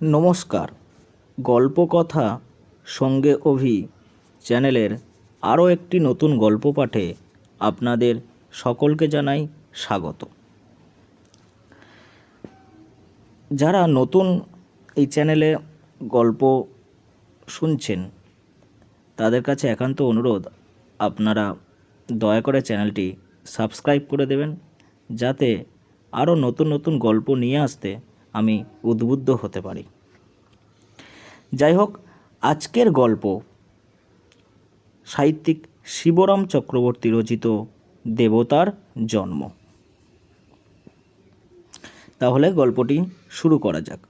নমস্কার। গল্প কথা সঙ্গে অভি চ্যানেলের আরও একটি নতুন গল্প পাঠে আপনাদের সকলকে জানাই স্বাগত। যারা নতুন এই চ্যানেলে গল্প শুনছেন তাদের কাছে একান্ত অনুরোধ, আপনারা দয়া করে চ্যানেলটি সাবস্ক্রাইব করে দেবেন, যাতে আরও নতুন নতুন গল্প নিয়ে আসতে আমি উদ্বুদ্ধ হতে পারি। যাই হোক, আজকের গল্প সাহিত্যিক শিবরাম চক্রবর্তী রচিত দেবতার জন্ম। তাহলে গল্পটি শুরু করা যাক।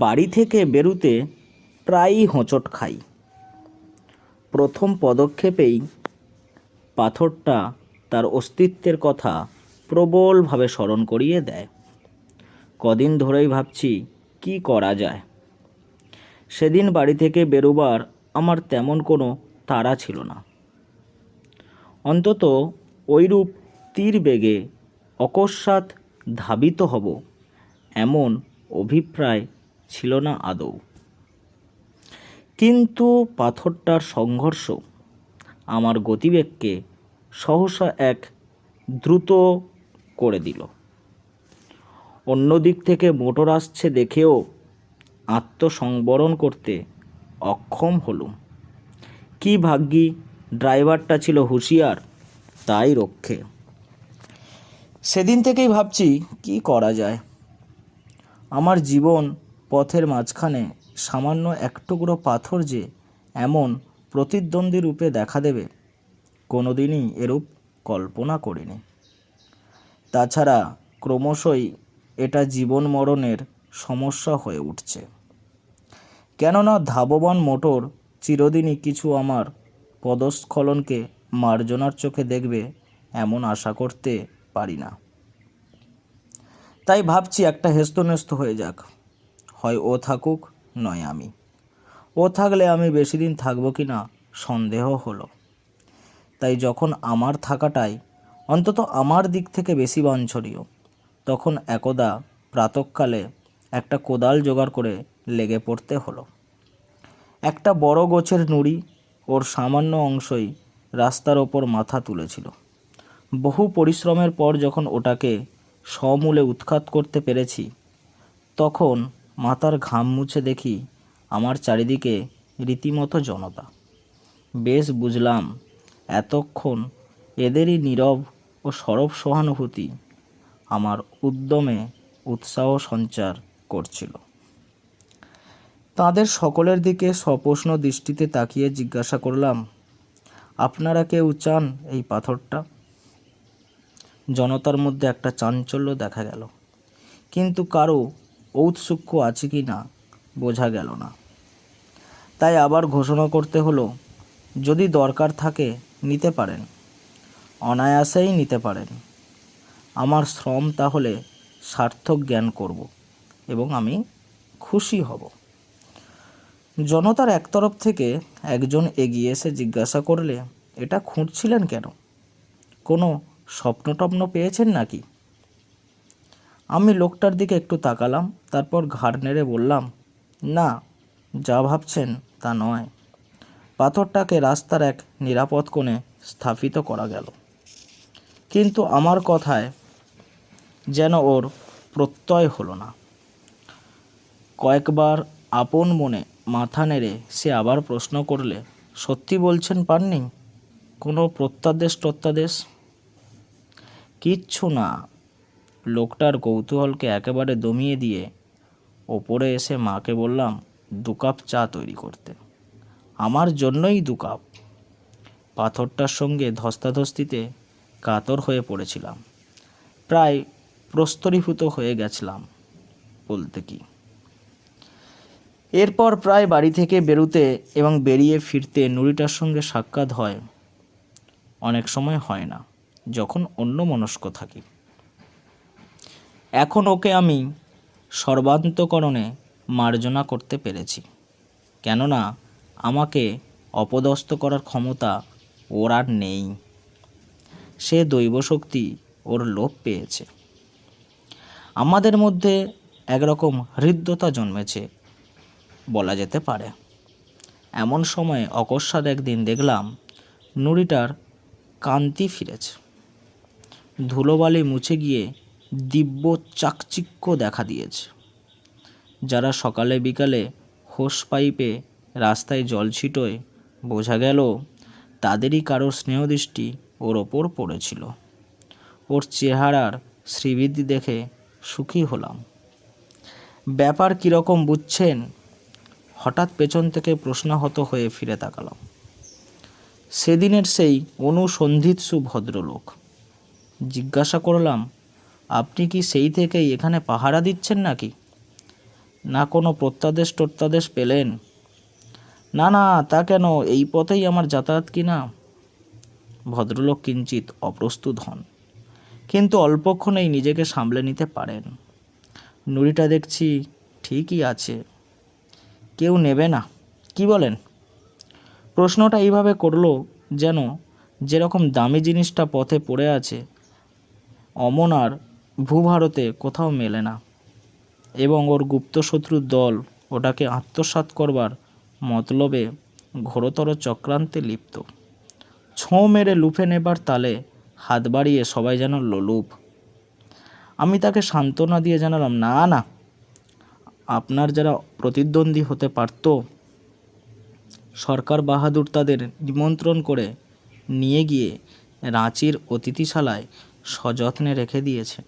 বাড়ি থেকে বেরুতে প্রায়ই হোঁচট খাই। প্রথম পদক্ষেপেই পাথরটা তার অস্তিত্বের কথা প্রবলভাবে স্মরণ করিয়ে দেয়। কদিন ধরেই ভাবছি কি করা যায়। সেদিন বাড়ি থেকে বেরোবার আমার তেমন কোনো তাড়া ছিল না। অন্তত ওইরূপ তীর বেগে অকস্মাৎ ধাবিত হব এমন অভিপ্রায় ছিল না আদৌ। কিন্তু পাথরটার সংঘর্ষ আমার গতিবেগকে সহসা এক দ্রুত করে দিল। অন্য দিক থেকে মোটর আসছে দেখেও আত্মসংবরণ করতে অক্ষম হলুম। কি ভাগ্যি ড্রাইভারটা ছিল হুঁশিয়ার, তাই রক্ষে। সেদিন থেকেই ভাবছি কি করা যায়। আমার জীবন পথের মাঝখানে সামান্য এক টুকরো পাথর যে এমন প্রতিদ্বন্দ্বী রূপে দেখা দেবে, কোনোদিনই এরূপ কল্পনা করিনি। তাছাড়া ক্রমশই এটা জীবন মরণের সমস্যা হয়ে উঠছে। কেননা ধাবমান মোটর চিরদিনই কিছু আমার পদস্খলনকে মার্জনার চোখে দেখবে এমন আশা করতে পারি না। তাই ভাবছি একটা হেস্তনেস্ত হয়ে যাক, হয় ও থাকুক নয় আমি। ও থাকলে আমি বেশি দিন থাকবো কি না সন্দেহ হলো। তাই যখন আমার থাকাটাই অন্তত আমার দিক থেকে বেশি বাঞ্ছনীয়, তখন একদা প্রাতঃকালে একটা কোদাল জোগাড় করে লেগে পড়তে হলো। একটা বড় গোছের নুড়ি ওর সামান্য অংশই রাস্তার ওপর মাথা তুলেছিল। বহু পরিশ্রমের পর যখন ওটাকে সমূলে উৎখাত করতে পেরেছি, তখন মাথার ঘাম মুছে দেখি আমার চারিদিকে রীতিমতো জনতা। বেশ বুঝলাম এতক্ষণ এদেরই নীরব ও সরব সহানুভূতি আমার উদ্যমে উৎসাহ সঞ্চার করছিল। তাদের সকলের দিকে সপ্রশ্ন দৃষ্টিতে তাকিয়ে জিজ্ঞাসা করলাম, আপনারা কেউ চান এই পাথরটা? জনতার মধ্যে একটা চাঞ্চল্য দেখা গেল, কিন্তু কারো ঔৎসুক্য আছে কি না বোঝা গেল না। তাই আবার ঘোষণা করতে হলো, যদি দরকার থাকে নিতে পারেন, অনায়াসেই নিতে পারেন। আমার শ্রম তাহলে সার্থক জ্ঞান করব এবং আমি খুশি হব। জনতার একতরফ থেকে একজন এগিয়ে এসে জিজ্ঞাসা করলে, এটা খুঁড়ছিলেন কেন? কোনো স্বপ্ন টপ্ন পেয়েছেন নাকি? আমি লোকটার দিকে একটু তাকালাম, তারপর ঘাড় নেড়ে বললাম, না, যা ভাবছেন তা নয়। পাথরটাকে রাস্তার এক নিরাপদ কোণে স্থাপিত করা গেল, কিন্তু আমার কথায় যেন ওর প্রত্যয় হলো না। কয়েকবার আপন মনে মাথা নেড়ে সে আবার প্রশ্ন করলে, সত্যি বলছেন পাননি? কোনো প্রত্যাদেশ টত্যাদেশ? কিচ্ছু না। লোকটার কৌতূহলকে একেবারে দমিয়ে দিয়ে ওপরে এসে মাকে বললাম 2 কাপ চা তৈরি করতে। আমার জন্যই 2 কাপ। পাথরটার সঙ্গে ধস্তাধস্তিতে কাতর হয়ে পড়েছিলাম, প্রায় প্রস্তরীভূত হয়ে গেছিলাম বলতে কি। এরপর প্রায় বাড়ি থেকে বেরুতে এবং বেরিয়ে ফিরতে নুড়িটার সঙ্গে সাক্ষাৎ হয়। অনেক সময় হয় না, যখন অন্যমনস্ক থাকি। এখন ওকে আমি সর্বান্তকরণে মার্জনা করতে পেরেছি, কেননা আমাকে অপদস্থ করার ক্ষমতা ওর আর নেই। সে দৈবশক্তি ওর লোপ পেয়েছে। আমাদের মধ্যে একরকম হৃদ্যতা জন্মেছে বলা যেতে পারে। এমন সময় অকস্মাৎ একদিন দেখলাম নুড়িটার কান্তি ফিরেছে। ধুলোবালি মুছে গিয়ে দিব্য চাকচিক্য দেখা দিয়েছে। যারা সকালে বিকালে হোস পাইপে রাস্তায় জল ছিটোয়, বোঝা গেল তাদেরই কারোর স্নেহদৃষ্টি ওর ওপর পড়েছিল। ওর চেহারার শ্রীবৃদ্ধি দেখে সুখী হলাম। ব্যাপার কীরকম বুঝছেন? হঠাৎ পেছন থেকে প্রশ্নাহত হয়ে ফিরে তাকালাম। সেদিনের সেই অনুসন্ধিৎসু ভদ্রলোক। জিজ্ঞাসা করলাম, আপনি কি সেই থেকেই এখানে পাহারা দিচ্ছেন নাকি? না কোনো প্রত্যাদেশ পেলেন? না না, তা কেন, এই পথেই আমার যাতায়াত কি না। ভদ্রলোক কিঞ্চিত অপ্রস্তুত হন, কিন্তু অল্পক্ষণেই নিজেকে সামলে নিতে পারেন। নুড়িটা দেখছি ঠিকই আছে, কেউ নেবে না, কি বলেন? প্রশ্নটা এইভাবে করলো যেন যেরকম দামি জিনিসটা পথে পড়ে আছে, অমন আর ভূভারতে কোথাও মেলে না, এবং ওর গুপ্তশত্রুর দল ওটাকে আত্মসাৎ করবার মতলবে ঘোরতর চক্রান্তে লিপ্ত। ছোঁ মেরে লুফে নেবার তালে হাত বাড়িয়ে সবাই যেন লোলুপ। আমি তাকে সান্ত্বনা দিয়ে জানালাম, না না, আপনার যারা প্রতিদ্বন্দ্বী হতে পারত, সরকার বাহাদুর তাদের নিমন্ত্রণ করে নিয়ে গিয়ে রাঁচির অতিথিশালায় সযত্নে রেখে দিয়েছেন।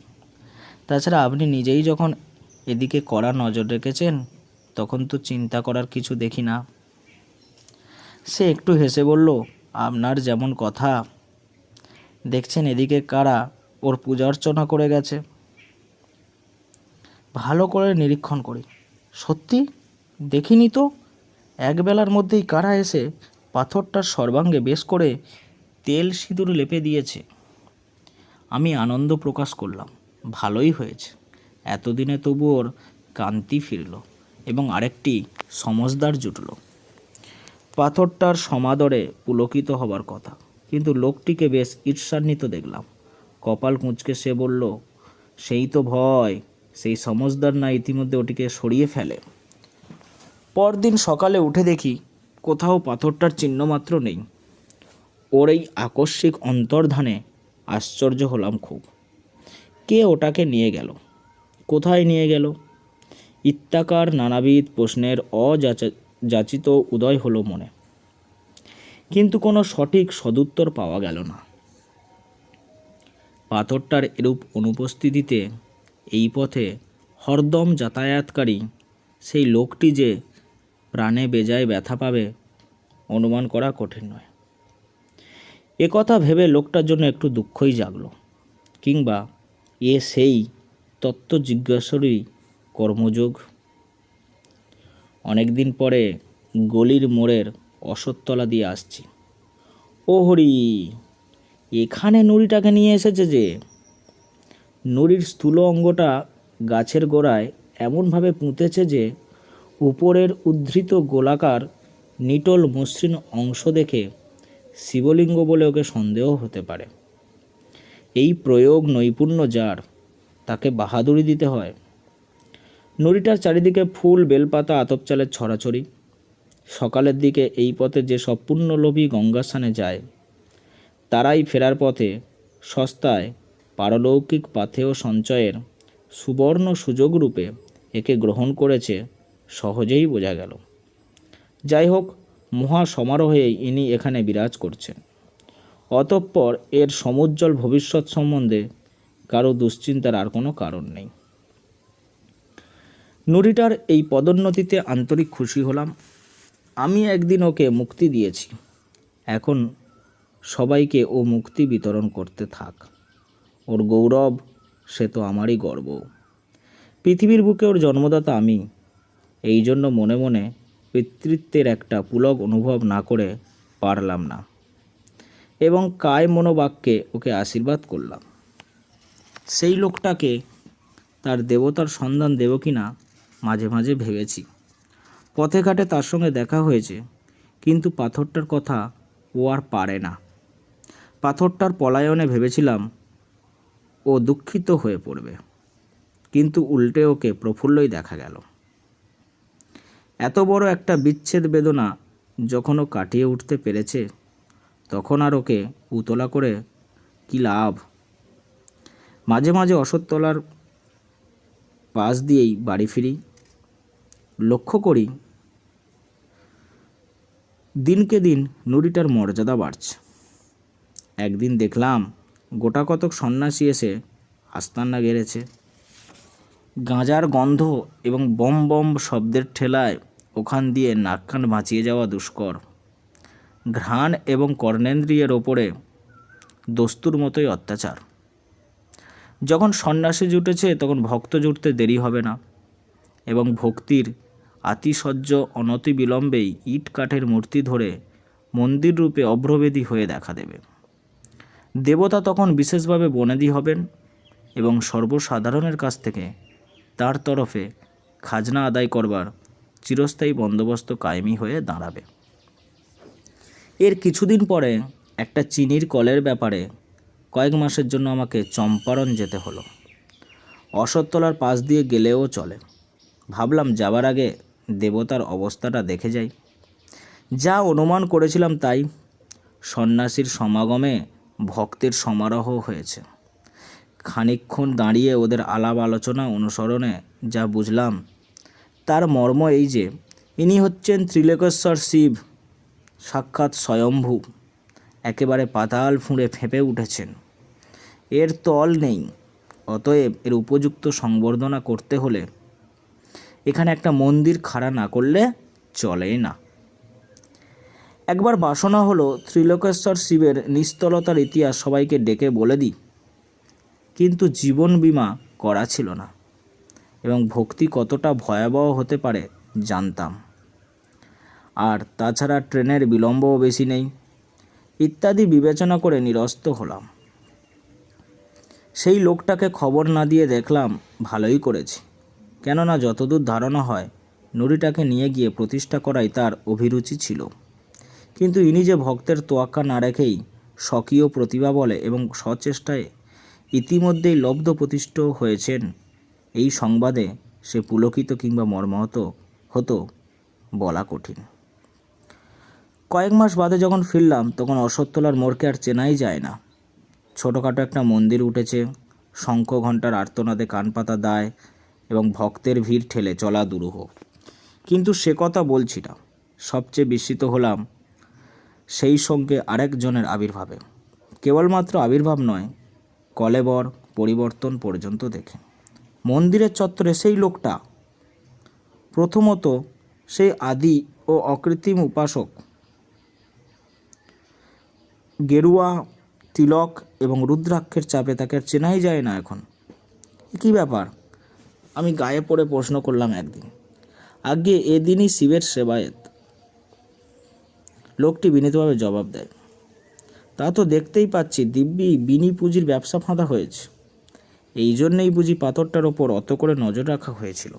তাছাড়া আপনি নিজেই যখন এদিকে কড়া নজর রেখেছেন, তখন তো চিন্তা করার কিছু দেখি না। সে একটু হেসে বলল, আপনার যেমন কথা। দেখছেন এদিকে কারা ওর পূজা অর্চনা করে গেছে। ভালো করে নিরীক্ষণ করি। সত্যি দেখিনি তো, একবেলার মধ্যেই কারা এসে পাথরটার সর্বাঙ্গে বেশ করে তেল সিঁদুর লেপে দিয়েছে। আমি আনন্দ প্রকাশ করলাম, ভালোই হয়েছে, এতদিনে তবু ওর কান্তি ফিরল এবং আরেকটি সমজদার জুটল। পাথরটার সমাদরে পুলকিত হবার কথা, কিন্তু লোকটিকে বেশ ঈর্ষান্বিত দেখলাম। কপাল কুঁচকে সে বলল, সেই তো ভয়, সেই সমজদার না ইতিমধ্যে ওটিকে সরিয়ে ফেলে। পরদিন সকালে উঠে দেখি কোথাও পাথরটার চিহ্নমাত্র নেই। ওর এই আকস্মিক অন্তর্ধানে আশ্চর্য হলাম খুব। কে ওটাকে নিয়ে গেল, কোথায় নিয়ে গেল, ইত্যাকার নানাবিধ প্রশ্নের অযাচিত উদয় হলো মনে, কিন্তু কোনো সঠিক সদুত্তর পাওয়া গেল না। পাথরটার এরূপ অনুপস্থিতিতে এই পথে হরদম যাতায়াতকারী সেই লোকটি যে প্রাণে বেজায় ব্যথা পাবে অনুমান করা কঠিন নয়। একথা ভেবে লোকটার জন্য একটু দুঃখই জাগলো, কিংবা সেই তত্ত্ব জিজ্ঞাসারই কর্মযোগ। অনেকদিন পরে গলির মোড়ের অশ্বত্থতলা দিয়ে আসছি। ও হরি, এখানে নুড়িটাকে নিয়ে এসেছে যে। নুড়ির স্থূল অঙ্গটা গাছের গোড়ায় এমনভাবে পুঁতেছে যে উপরের উদ্ধৃত গোলাকার নিটোল মসৃণ অংশ দেখে শিবলিঙ্গ বলে ওকে সন্দেহ হতে পারে। এই প্রয়োগ নৈপুণ্য যার, তাকে বাহাদুরি দিতে হয়। নুড়িটার চারিদিকে ফুল, বেলপাতা, আতপ চালের ছড়াছড়ি। সকালের দিকে এই পথে যে সব পুণ্যলোভী গঙ্গাস্নানে যায়, তারাই ফেরার পথে সস্তায় পারলৌকিক পাথেয় সঞ্চয়ের সুবর্ণ সুযোগরূপে একে গ্রহণ করেছে, সহজেই বোঝা গেল। যাই হোক, মহা সমারোহে ইনি এখানে বিরাজ করছেন। অতঃপর এর সমুজ্জ্বল ভবিষ্যৎ সম্বন্ধে কারো দুশ্চিন্তার আর কোনো কারণ নেই। নুড়িটার এই পদোন্নতিতে আন্তরিক খুশি হলাম। আমি একদিন ওকে মুক্তি দিয়েছি, এখন সবাইকে ও মুক্তি বিতরণ করতে থাক। ওর গৌরব, সে তো আমারই গর্ব। পৃথিবীর বুকে ওর জন্মদাতা আমি। এই জন্য মনে মনে পিতৃত্বের একটা পুলক অনুভব না করে পারলাম না, এবং কায় মনোবাক্যে ওকে আশীর্বাদ করলাম। সেই লোকটাকে তার দেবতার সন্ধান দেব কি না মাঝে মাঝে ভেবেছি। পথে ঘাটে তার সঙ্গে দেখা হয়েছে, কিন্তু পাথরটার কথা ও আর পারে না। পাথরটার পলায়নে ভেবেছিলাম ও দুঃখিত হয়ে পড়বে, কিন্তু উল্টে ওকে প্রফুল্লই দেখা গেল। এত বড় একটা বিচ্ছেদ বেদনা যখন ও কাটিয়ে উঠতে পেরেছে, তখন আর ওকে উতলা করে কি লাভ? মাঝে মাঝে অশোকতলার পাশ দিয়েই বাড়ি ফিরি, লক্ষ্য করি দিনকে দিন নুড়িটার মর্যাদা বাড়ছে। একদিন দেখলাম গোটা কতক সন্ন্যাসী এসে আস্তানা গেড়েছে। গাঁজার গন্ধ এবং বম বম শব্দের ঠেলায় ওখান দিয়ে নাক কান বাঁচিয়ে যাওয়া দুষ্কর। ঘ্রাণ এবং কর্ণেন্দ্রিয়ের ওপরে দস্তুর মতোই অত্যাচার। যখন সন্ন্যাসী জুটেছে তখন ভক্ত জুটতে দেরি হবে না, এবং ভক্তির আতিশয্য অনতিবিলম্বেই ইট কাঠের মূর্তি ধরে মন্দির রূপে অভ্রবেদী হয়ে দেখা দেবে। দেবতা তখন বিশেষভাবে বনেদি হবেন এবং সর্বসাধারণের কাছ থেকে তার তরফে খাজনা আদায় করবার চিরস্থায়ী বন্দোবস্ত কায়েমি হয়ে দাঁড়াবে। এর কিছুদিন পরে একটা চিনির কলের ব্যাপারে কয়েক মাসের জন্য আমাকে চম্পারণ যেতে হলো। অশোকতলার পাশ দিয়ে গেলেও চলে। ভাবলাম যাবার আগে দেবতার অবস্থাটা দেখে যাই। যা অনুমান করেছিলাম তাই। সন্ন্যাসীর সমাগমে ভক্তের সমারোহ হয়েছে। খানিকক্ষণ দাঁড়িয়ে ওদের আলাপ আলোচনা অনুসরণে যা বুঝলাম তার মর্ম এই যে, ইনি হচ্ছেন ত্রিলোকেশ্বর শিব, সাক্ষাৎ স্বয়ম্ভু, একেবারে পাতাল ফুঁড়ে ফেঁপে উঠেছেন। এর তল নেই, অতএব এর উপযুক্ত সংবর্ধনা করতে হলে এখানে একটা মন্দির খাড়া না করলে চলে না। একবার বাসনা হলো ত্রিলোকেশ্বর শিবের নিস্তলতার ইতিহাস সবাইকে ডেকে বলে দিই, কিন্তু জীবন বীমা করা ছিল না, এবং ভক্তি কতটা ভয়াবহ হতে পারে জানতাম। আর তাছাড়া ট্রেনের বিলম্বও বেশি নেই ইত্যাদি বিবেচনা করে নিরস্ত হলাম। সেই লোকটাকে খবর না দিয়ে দেখলাম ভালোই করেছি, কেননা যতদূর ধারণা হয় নুড়িটাকে নিয়ে গিয়ে প্রতিষ্ঠা করাই তার অভিরুচি ছিল। কিন্তু ইনি যে ভক্তের তোয়াক্কা না রেখেই স্বকীয় প্রতিভা বলে এবং সচেষ্টায় ইতিমধ্যেই লব্ধ প্রতিষ্ঠ হয়েছেন, এই সংবাদে সে পুলকিত কিংবা মর্মাহত হতো বলা কঠিন। কয়েক মাস বাদে যখন ফিরলাম তখন অশোকতলার মোড়কে আর চেনাই যায় না। ছোটোখাটো একটা মন্দির উঠেছে, শঙ্খ ঘণ্টার আর্তনাদে কানপাতা দায় এবং ভক্তের ভিড় ঠেলে চলা দুরূহ। কিন্তু সে কথা বলছি না। সবচেয়ে বিস্মিত হলাম সেই সঙ্গে আরেকজনের আবির্ভাবে। কেবলমাত্র আবির্ভাব নয়, কলেবর পরিবর্তন পর্যন্ত দেখে। মন্দিরের চত্বরে সেই লোকটা, প্রথমত সেই আদি ও অকৃত্রিম উপাসক, গেরুয়া তিলক এবং রুদ্রাক্ষের চাপে তাকে আর চেনাই যায় না এখন। কী ব্যাপার? আমি গায়ে পড়ে প্রশ্ন করলাম একদিন। আগে এদিনই শিবের সেবায়েত। লোকটি বিনীতভাবে জবাব দেয়, তা তো দেখতেই পাচ্ছি দিব্যি বিনি পুঁজির ব্যবসা ফাঁদা হয়েছে। এই জন্যেই বুঝি পাথরটার ওপর অত করে নজর রাখা হয়েছিল।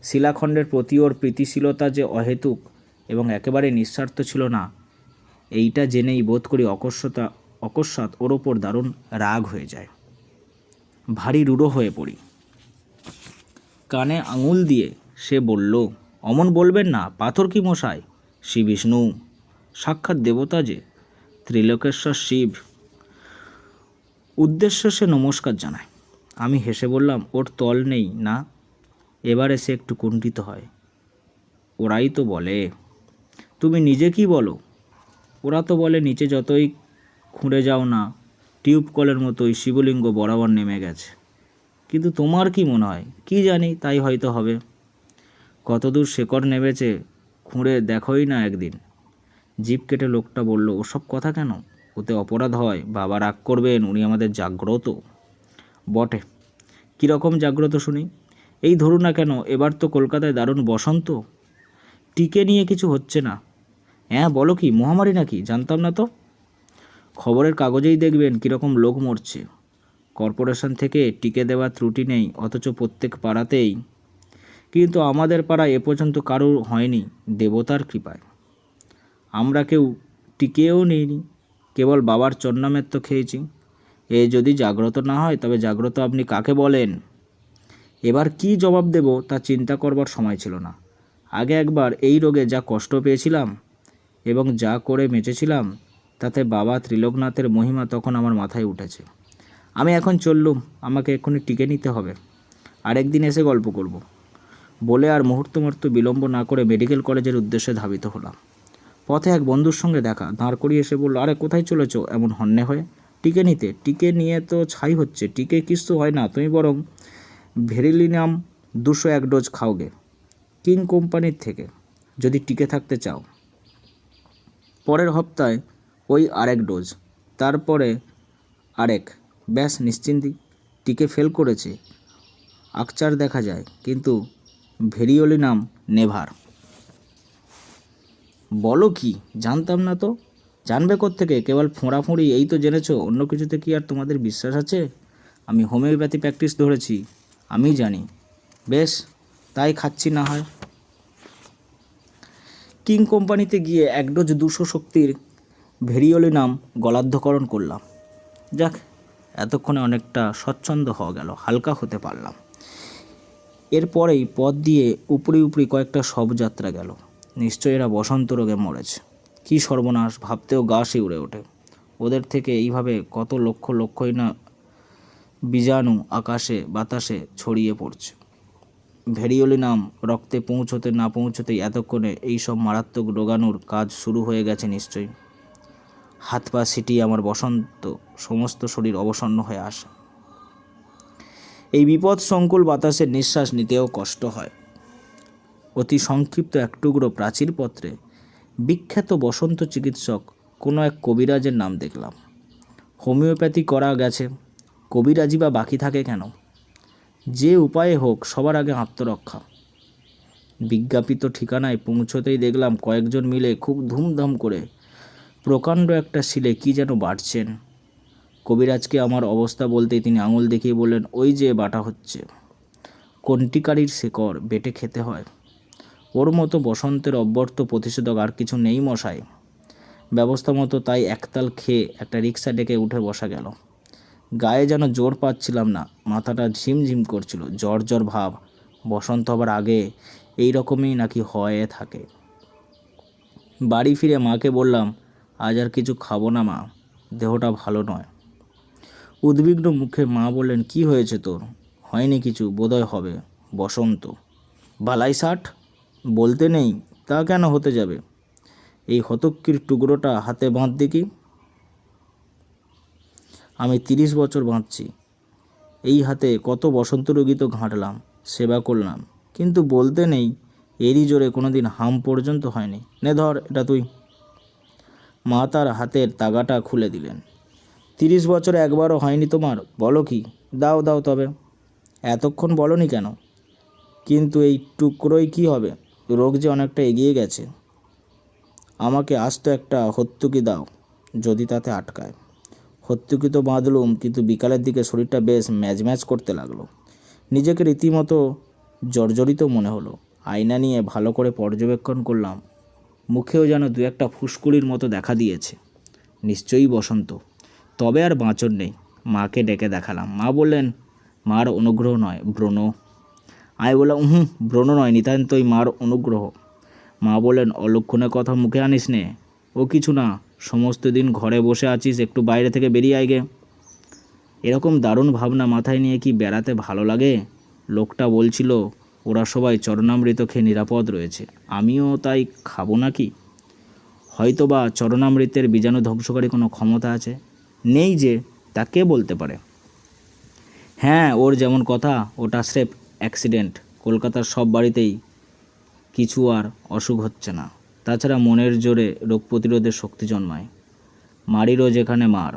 শিলাখণ্ডের প্রতি ওর প্রীতিশীলতা যে অহেতুক এবং একেবারে নিঃস্বার্থ ছিল না, এইটা জেনেই বোধ করি অকস্মাৎ ওর ওপর দারুণ রাগ হয়ে যায়। ভারী রূঢ় হয়ে পড়ি। কানে আঙুল দিয়ে সে বলল, অমন বলবেন না, পাথর কি মশাই? শ্রী বিষ্ণু, সাক্ষাৎ দেবতা যে, ত্রিলোকেশ্বর শিব। উদ্দেশ্য সে নমস্কার জানায়। আমি হেসে বললাম, ওর তল নেই না? এবারে সে একটু কুণ্ঠিত হয়। ওরাই তো বলে। তুমি নিজে কি বলো? ওরা তো বলে নিচে যতই খুঁড়ে যাও না, টিউব কলের মতোই শিবলিঙ্গ বরাবর নেমে গেছে। কিন্তু তোমার কি মনে হয়? কি জানি, তাই হয়তো হবে। কতদূর শেকড় নেমেছে খুঁড়ে দেখোই না একদিন। জিভ কেটে লোকটা বলল, ওসব কথা কেন? ওতে অপরাধ হয়। বাবা রাগ করবেন, উনি আমাদের জাগ্রত। বটে, কীরকম জাগ্রত শুনি? এই ধরুন না কেন, এবার তো কলকাতায় দারুণ বসন্ত। টিকে নিয়ে কিছু হচ্ছে না। হ্যাঁ, বলো কি, মহামারী নাকি? জানতাম না তো। খবরের কাগজেই দেখবেন কীরকম লোক মরছে। কর্পোরেশন থেকে টিকে দেওয়ার ত্রুটি নেই, অথচ প্রত্যেক পাড়াতেই। কিন্তু আমাদের পাড়ায় এ পর্যন্ত কারোর হয়নি দেবতার কৃপায়। আমরা কেউ টিকেও নিইনি, কেবল বাবার চন্নামের তো খেয়েছি। এ যদি জাগ্রত না হয় তবে জাগ্রত আপনি কাকে বলেন? এবার কি জবাব দেব তা চিন্তা করবার সময় ছিল না। আগে একবার এই রোগে যা কষ্ট পেয়েছিলাম এবং যা করে বেঁচেছিলাম, তাতে বাবা ত্রিলোকনাথের মহিমা তখন আমার মাথায় উঠেছে। আমি এখন চললুম, আমাকে এক্ষুনি টিকে নিতে হবে, আরেকদিন এসে গল্প করব বলে আর মুহূর্ত বিলম্ব না করে মেডিকেল কলেজের উদ্দেশ্যে ধাবিত হলাম। পথে এক বন্ধুর সঙ্গে দেখা, দাঁড় করিয়ে এসে বলল, আরে কোথায় চলেছ এমন হন্যে হয়ে? টিকে নিতে? টিকে নিয়ে তো ছাই হচ্ছে, টিকে কিছু হয় না, তুমি বরং ভেরিলিনাম 201 ডোজ খাওগে কিং কোম্পানির থেকে, যদি টিকে থাকতে চাও। পরের হপ্তায় ওই আরেক ডোজ, তারপরে আরেক, ব্যাস নিশ্চিন্তি। টিকে ফেল করেছে, আকচার দেখা যায়, কিন্তু ভেরিওলিনাম নেভার। বলো কি? জানতাম না তো। জানবে কোত্থেকে? কেবল ফোঁড়াফুঁড়ি এই তো জেনেছো, অন্য কিছুতে কি আর তোমাদের বিশ্বাস আছে? আমি হোমিওপ্যাথি প্র্যাকটিস ধরেছি, আমি জানি। বেশ, তাই খাচ্ছি না হয়। কিং কোম্পানিতে গিয়ে 1 ডোজ 200 শক্তির ভেরিওলিনাম গলাধ্যকরণ করলাম। যাক, এতক্ষণে অনেকটা স্বচ্ছন্দ হওয়া গেল, হালকা হতে পারলাম। এরপরেই পথ দিয়ে উপরি কয়েকটা শবযাত্রা গেল। নিশ্চয় এরা বসন্ত রোগে মরেছে। কি সর্বনাশ, ভাবতেও গা শিউরে ওঠে। ওদের থেকে এইভাবে কত লক্ষই না বীজাণু আকাশে বাতাসে ছড়িয়ে পড়ছে। ভেরিওলিনাম রক্তে পৌঁছতে না পৌঁছতেই এতক্ষণে এইসব মারাত্মক রোগাণুর কাজ শুরু হয়ে গেছে নিশ্চয়ই। হাত পা ছিটিয়ে আমার বসন্ত সমস্ত শরীর অবসন্ন হয়ে আসে। এই বিপদ সংকুল বাতাসের নিঃশ্বাস নিতেও কষ্ট হয়। অতি সংক্ষিপ্ত এক টুকরো প্রাচীরপত্রে বিখ্যাত বসন্ত চিকিৎসক কোনো এক কবিরাজের নাম দেখলাম। হোমিওপ্যাথি করা গেছে, কবিরাজি বা বাকি থাকে কেন? যে উপায়ে হোক সবার আগে আত্মরক্ষা। বিজ্ঞাপিত ঠিকানায় পৌঁছতেই দেখলাম কয়েকজন মিলে খুব ধুমধাম করে প্রকাণ্ড একটা শিলে কি যেন বাটছেন। কবিরাজকে আমার অবস্থা বলতেই তিনি আঙুল দেখিয়ে বললেন, ওই যে বাটা হচ্ছে, কন্টিকারির শেকড় বেটে খেতে হয়। ওর মতো বসন্তের অব্যর্থ প্রতিষেধক আর কিছু নেই মশাই। ব্যবস্থা মতো তাই একতাল খেয়ে একটা রিক্সা ডেকে উঠে বসা গেল। গায়ে যেন জোর পাচ্ছিলাম না, মাথাটা ঝিমঝিম করছিল, জ্বর ভাব। বসন্ত হবার আগে এই রকমই নাকি হয়ে থাকে। বাড়ি ফিরে মাকে বললাম, আজ আর কিছু খাবো না মা, দেহটা ভালো নয়। উদ্বিগ্ন মুখে মা বললেন, কি হয়েছে তোর? হয়নি কিছু, বোধহয় হবে বসন্ত। বালাই ষাট বলতে নেই, তা কেন হতে যাবে? এই হতক্কির টুকরোটা হাতে বাঁধ দেখি। আমি 30 বছর বাঁধছি, এই হাতে কত বসন্ত রোগী তো ঘাঁটলাম, সেবা করলাম, কিন্তু বলতে নেই এরই জোরে কোনোদিন হাম পর্যন্ত হয়নি। নে ধর এটা তুই। মা তার হাতের তাগাটা খুলে দিলেন। 30 বছরে একবারও হয়নি তোমার? বলো কি? দাও তবে। এতক্ষণ বলনি কেন? কিন্তু এই টুকরোই কি হবে? রোগ যে অনেকটা এগিয়ে গেছে। আমাকে আস্ত একটা হত্যুকি দাও, যদি তাতে আটকায়। হত্যুকি তো বাঁধলুম, কিন্তু বিকালের দিকে শরীরটা বেশ ম্যাজম্যাজ করতে লাগলো। নিজেকে রীতিমতো জর্জরিত মনে হলো। আয়না নিয়ে ভালো করে পর্যবেক্ষণ করলাম, মুখেও যেন 2-1 ফুসকুড়ির মতো দেখা দিয়েছে। নিশ্চয়ই বসন্ত, তবে আর বাঁচন নেই। মাকে ডেকে দেখালাম। মা বললেন, মার অনুগ্রহ নয়, ব্রণ। আমি বললাম, ব্রণ নয়, নিতান্তই মার অনুগ্রহ। মা বললেন, অলক্ষণের কথা মুখে আনিস নে, ও কিছু না, সমস্ত দিন ঘরে বসে আছিস, একটু বাইরে থেকে বেরিয়ে আয় গে। এরকম দারুণ ভাবনা মাথায় নিয়ে কি বেড়াতে ভালো লাগে? লোকটা বলছিল ওরা সবাই চরণামৃত খেয়ে নিরাপদ রয়েছে, আমিও তাই খাবো নাকি? হয়তো বা চরণামৃতের বীজাণু ধ্বংসকারী কোনো ক্ষমতা আছে, নেই যে, তা কে বলতে পারে? হ্যাঁ, ওর যেমন কথা, ওটা স্রেফ অ্যাক্সিডেন্ট। কলকাতার সব বাড়িতেই কিছু আর অসুখ হচ্ছে না। তাছাড়া মনের জোরে রোগ প্রতিরোধের শক্তি জন্মায়। মারিরও যেখানে মার,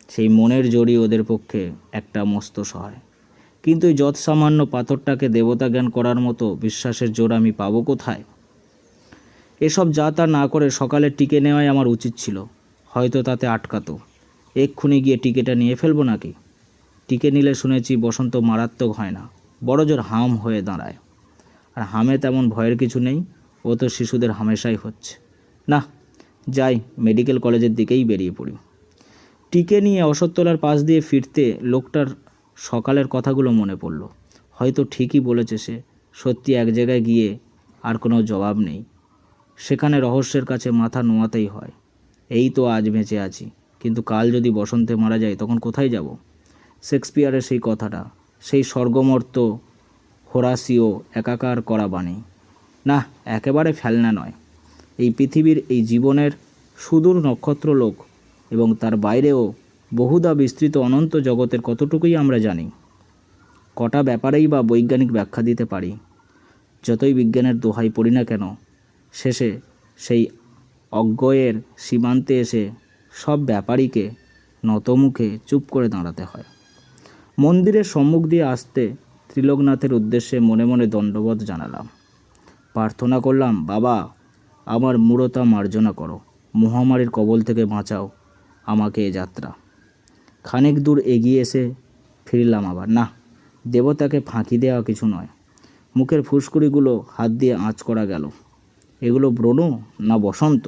সেই মনের জোরই ওদের পক্ষে একটা মস্ত সহায়। কিন্তু এই যৎসামান্য পাথরটাকে দেবতা জ্ঞান করার মতো বিশ্বাসের জোর আমি পাবো কোথায়? এসব যা তা না করে সকালে টিকে নেওয়াই আমার উচিত ছিল। হয়তো তাতে আটকাতো। এক্ষুনি গিয়ে টিকেটা নিয়ে ফেলবো নাকি? টিকে নিলে শুনেছি বসন্ত মারাত্মক হয় না, বড় জোর হাম হয়ে দাঁড়ায়। আর হামে তেমন ভয়ের কিছু নেই, ও তো শিশুদের হামেশাই হচ্ছে। না, যাই, মেডিকেল কলেজের দিকেই বেরিয়ে পড়ি। টিকে নিয়ে অশোকতলার পাশ দিয়ে ফিরতে লোকটার সকালের কথাগুলো মনে পড়ল। হয়তো ঠিকই বলেছে সে। সত্যি এক জায়গায় গিয়ে আর কোনো জবাব নেই, সেখানে রহস্যের কাছে মাথা নোয়াতেই হয়। এই তো আজ বেঁচে আছি, কিন্তু কাল যদি বসন্তে মারা যায় তখন কোথায় যাব? শেক্সপিয়ারের সেই কথাটা, সেই স্বর্গমর্ত হোরাসিও একাকার করা বাণী, না একেবারে ফেলনা নয়। এই পৃথিবীর, এই জীবনের সুদূর নক্ষত্রলোক এবং তার বাইরেও বহুধা বিস্তৃত অনন্ত জগতের কতটুকুই আমরা জানি? কটা ব্যাপারেই বা বৈজ্ঞানিক ব্যাখ্যা দিতে পারি? যতই বিজ্ঞানের দোহাই পড়ি না কেন, শেষে সেই অজ্ঞের সীমান্তে এসে সব ব্যাপারীকে নতমুখে চুপ করে দাঁড়াতে হয়। মন্দিরের সম্মুখ দিয়ে আসতে ত্রিলোকনাথের উদ্দেশ্যে মনে মনে দণ্ডবোধ জানালাম। প্রার্থনা করলাম, বাবা, আমার মূঢ়তা মার্জনা করো, মহামারীর কবল থেকে বাঁচাও আমাকে এ যাত্রা। খানিক দূর এগিয়ে এসে ফিরলাম আবার। না, দেবতাকে ফাঁকি দেওয়া কিছু নয়। মুখের ফুসকুড়িগুলো হাত দিয়ে আঁচ করা গেল। এগুলো ব্রণ না বসন্ত?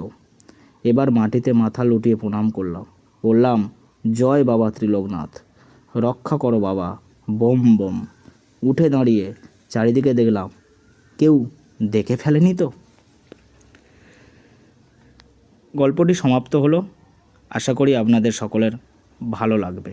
এবার মাটিতে মাথা লুটিয়ে প্রণাম করলাম। বললাম, জয় বাবা ত্রিলোকনাথ, রক্ষা করো বাবা, বোম বোম। উঠে দাঁড়িয়ে চারিদিকে দেখলাম, কেউ দেখে ফেলেনি তো? গল্পটি সমাপ্ত হলো। আশা করি আপনাদের সকলের ভালো লাগবে।